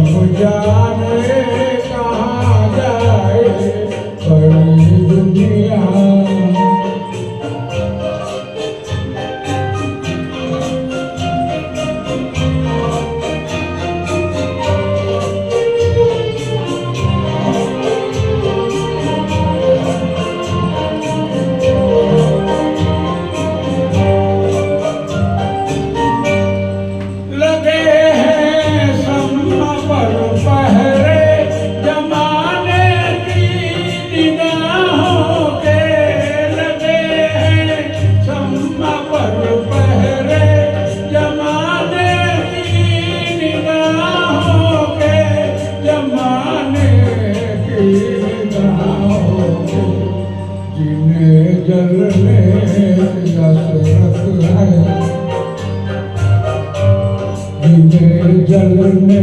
समझाने कहाँ जाए बड़ी दुनिया। जलने दशरथ है, जिन्हें जलने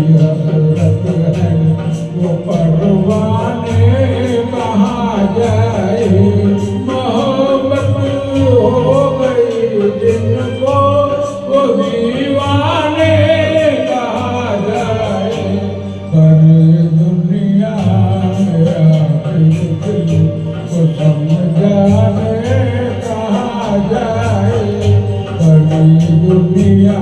दशरथ है, वो परवाने कहाँ जाए। मोहब्बत हो गई जिनको वो दीवाने कहाँ जाए। पर दुनिया में आखिर को समझाने कहाँ जाए बड़ी दुनिया।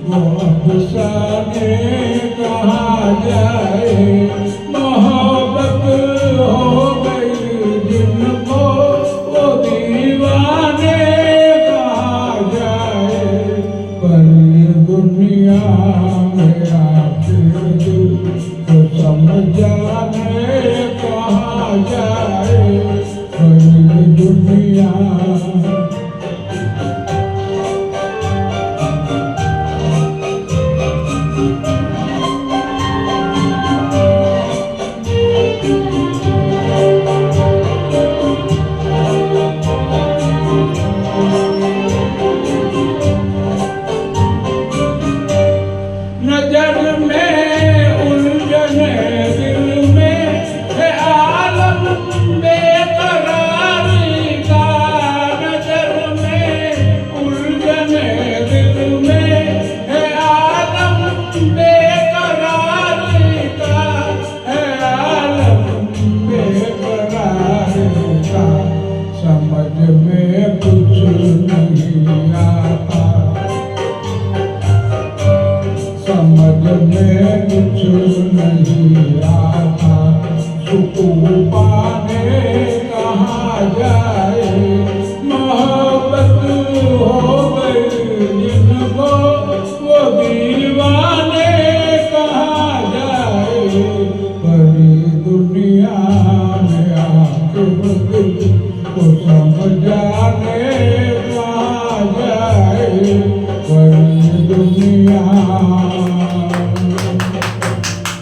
वो अफसाने कहाँ जाए। मोहब्बत हो गई जिनको वो दीवाने कहाँ जाए। पर दुनिया में आखिर दिल को समझाने कहाँ जाए बड़ी दुनिया। नजर में उलझने दिल में है आलम बेकरारी का। नजर में उलझने दिल में है आलम बेकरारी का। है आलम बेकरारी का। समझ में कुछ नहीं आता, समझ में कुछ नहीं आता। सुकून पाने कहाँ जाए